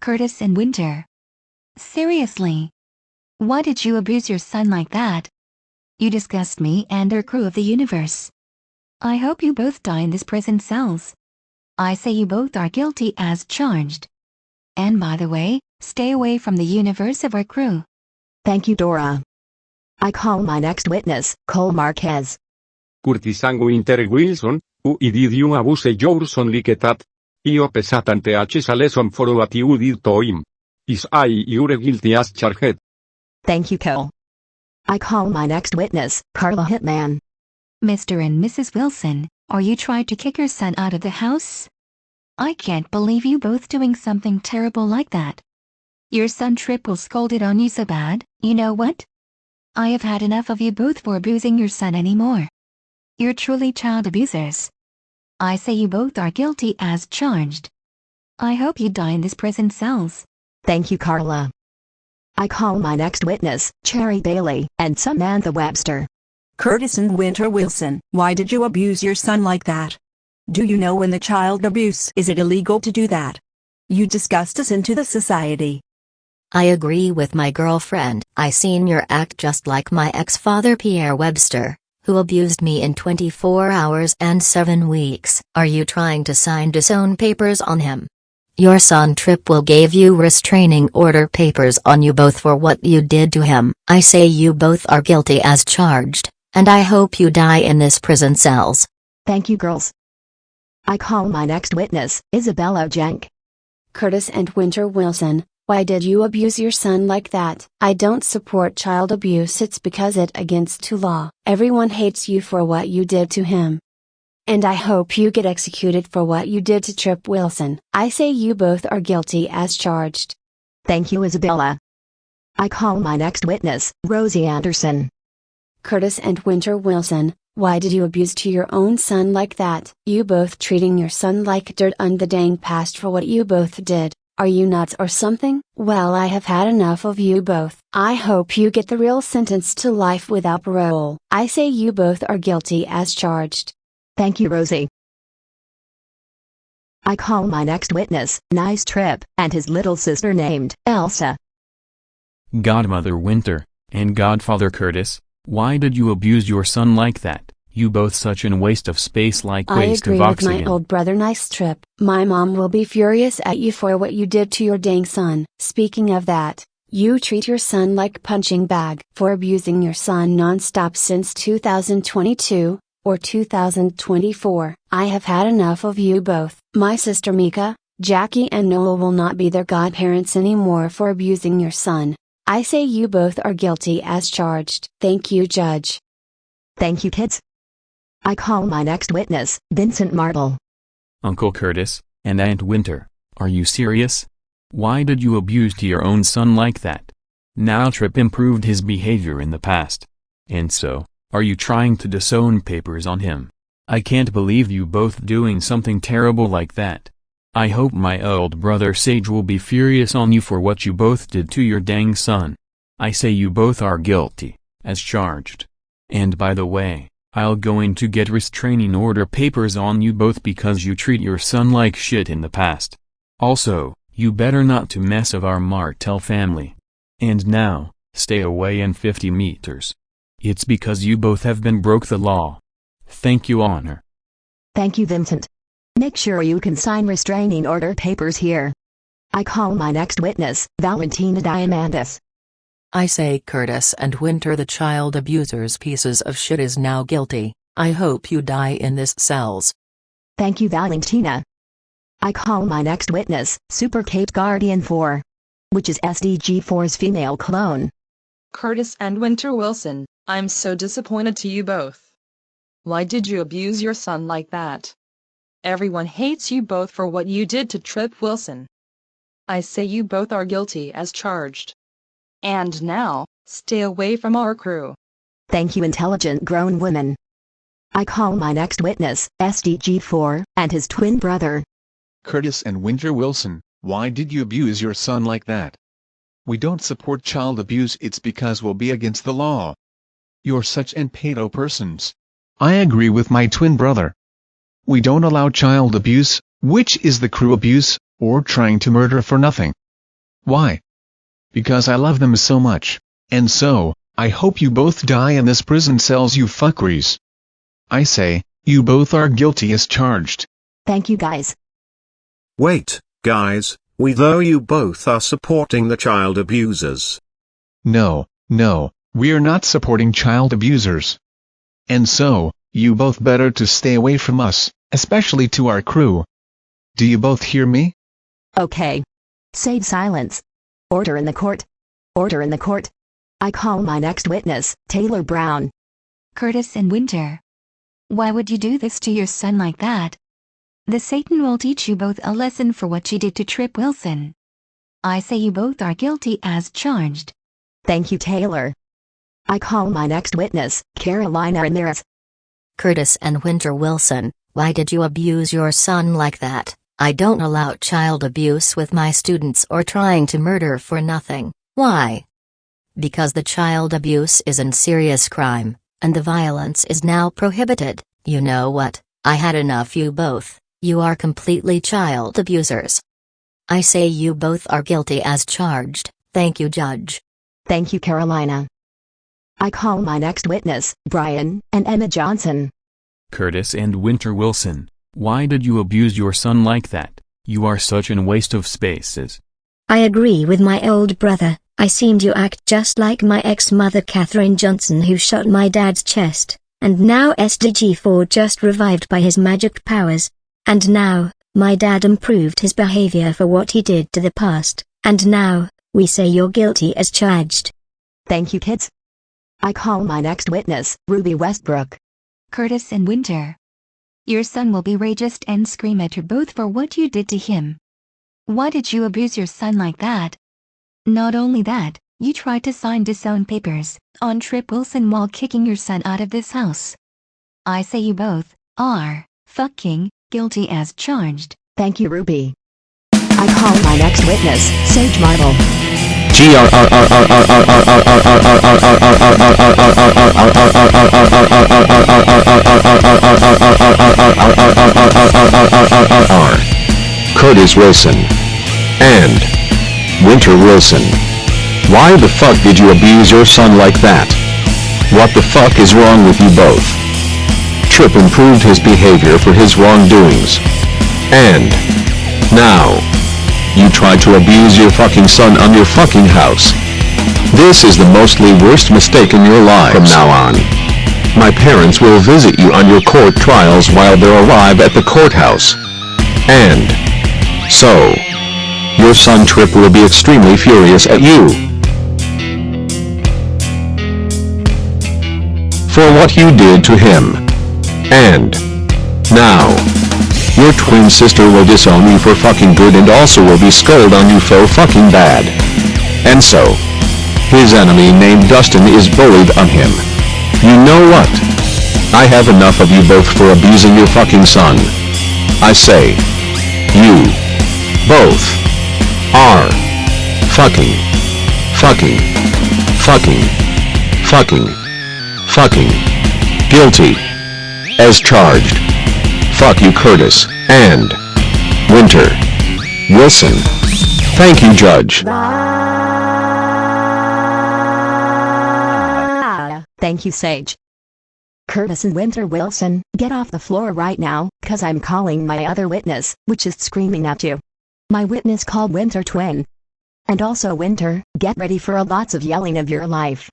Curtis and Winter. Seriously. Why did you abuse your son like that? You disgust me and our crew of the universe. I hope you both die in this prison cells. I say you both are guilty as charged. And by the way, stay away from the universe of our crew. Thank you, Dora. I call my next witness, Cole Marquez. Curtis and Winter Wilson, who did you abuse your son like that? Io pesatante H a lesson for what you did to him. Is I you're guilty as charged. Thank you, Cole. I call my next witness, Carla Hitman. Mr. and Mrs. Wilson, are you trying to kick your son out of the house? I can't believe you both doing something terrible like that. Your son Tripp will scold it on you so bad, you know what? I have had enough of you both for abusing your son anymore. You're truly child abusers. I say you both are guilty as charged. I hope you die in this prison cells. Thank you, Carla. I call my next witness, Cherry Bailey, and Samantha Webster. Curtis and Winter Wilson, why did you abuse your son like that? Do you know in the child abuse is it illegal to do that? You disgust us into the society. I agree with my girlfriend. I seen your act just like my ex-father Pierre Webster, who abused me in 24 hours and 7 weeks. Are you trying to sign disown papers on him? Your son Tripp will give you restraining order papers on you both for what you did to him. I say you both are guilty as charged, and I hope you die in this prison cells. Thank you, girls. I call my next witness, Isabella Janke. Curtis and Winter Wilson, why did you abuse your son like that? I don't support child abuse. It's because it's against to law. Everyone hates you for what you did to him. And I hope you get executed for what you did to Tripp Wilson. I say you both are guilty as charged. Thank you, Isabella. I call my next witness, Rosie Anderson. Curtis and Winter Wilson, why did you abuse to your own son like that? You both treating your son like dirt on the dang past for what you both did. Are you nuts or something? Well, I have had enough of you both. I hope you get the real sentence to life without parole. I say you both are guilty as charged. Thank you, Rosie. I call my next witness, Nice Tripp, and his little sister named Elsa. Godmother Winter, and Godfather Curtis, why did you abuse your son like that? You both such an waste of space like waste of oxygen. I agree with my old brother Nice Tripp. My mom will be furious at you for what you did to your dang son. Speaking of that, you treat your son like punching bag for abusing your son non-stop since 2022. Or 2024. I have had enough of you both. My sister Mika, Jackie and Noel will not be their godparents anymore for abusing your son. I say you both are guilty as charged. Thank you, Judge. Thank you, kids. I call my next witness, Vincent Marble. Uncle Curtis, and Aunt Winter, are you serious? Why did you abuse to your own son like that? Now Tripp improved his behavior in the past. And so, are you trying to disown papers on him? I can't believe you both doing something terrible like that. I hope my old brother Sage will be furious on you for what you both did to your dang son. I say you both are guilty, as charged. And by the way, I'll going to get restraining order papers on you both because you treat your son like shit in the past. Also, you better not to mess of our Martell family. And now, stay away in 50 meters. It's because you both have been broke the law. Thank you, Honor. Thank you, Vincent. Make sure you can sign restraining order papers here. I call my next witness, Valentina Diamandis. I say Curtis and Winter the child abusers pieces of shit is now guilty. I hope you die in this cells. Thank you, Valentina. I call my next witness, Super Cape Guardian 4. Which is SDG4's female clone. Curtis and Winter Wilson, I'm so disappointed to you both. Why did you abuse your son like that? Everyone hates you both for what you did to Tripp Wilson. I say you both are guilty as charged. And now, stay away from our crew. Thank you, intelligent grown woman. I call my next witness, SDG4, and his twin brother. Curtis and Winter Wilson, why did you abuse your son like that? We don't support child abuse. It's because we'll be against the law. You're such an pedo persons. I agree with my twin brother. We don't allow child abuse, which is the crew abuse, or trying to murder for nothing. Why? Because I love them so much, and so, I hope you both die in this prison cells, you fuckeries. I say, you both are guilty as charged. Thank you guys. Wait, guys, though you both are supporting the child abusers. No, we are not supporting child abusers. And so, you both better to stay away from us, especially to our crew. Do you both hear me? Okay. Save silence. Order in the court. Order in the court. I call my next witness, Taylor Browne. Curtis and Winter. Why would you do this to your son like that? The Satan will teach you both a lesson for what you did to Tripp Wilson. I say you both are guilty as charged. Thank you, Taylor. I call my next witness, Carolina Ramirez. Curtis and Winter Wilson, why did you abuse your son like that? I don't allow child abuse with my students or trying to murder for nothing. Why? Because the child abuse is a serious crime, and the violence is now prohibited. You know what? I had enough, you both. You are completely child abusers. I say you both are guilty as charged. Thank you, Judge. Thank you, Carolina. I call my next witness, Bryan and Emma Johnson. Curtis and Winter Wilson, why did you abuse your son like that? You are such a waste of spaces. I agree with my old brother. I seemed to act just like my ex-mother Katherine Johnson, who shot my dad's chest, and now SDG4 just revived by his magic powers. And now, my dad improved his behavior for what he did to the past, and now, we say you're guilty as charged. Thank you, kids. I call my next witness, Ruby Westbrook. Curtis and Winter. Your son will be rageous and scream at you both for what you did to him. Why did you abuse your son like that? Not only that, you tried to sign disown papers on Tripp Wilson while kicking your son out of this house. I say you both are fucking guilty as charged. Thank you, Ruby. I call my next witness, Sage Marble. Curtis Wilson and Winter Wilson. Why the fuck did you abuse your son like that? What the fuck is wrong with you both? Tripp improved his behavior for his wrongdoings. And now, you try to abuse your fucking son on your fucking house. This is the mostly worst mistake in your lives. From now on, my parents will visit you on your court trials while they arrive at the courthouse. And so, your son Tripp will be extremely furious at you for what you did to him. And now, your twin sister will disown you for fucking good and also will be scolded on you for fucking bad. And so, his enemy named Dustin is bullied on him. You know what? I have enough of you both for abusing your fucking son. I say, you both are fucking guilty as charged. Fuck you, Curtis and Winter Wilson. Thank you, Judge. Thank you, Sage. Curtis and Winter Wilson, get off the floor right now, cause I'm calling my other witness, which is screaming at you. My witness called Winter Twin. And also Winter, get ready for a lots of yelling of your life.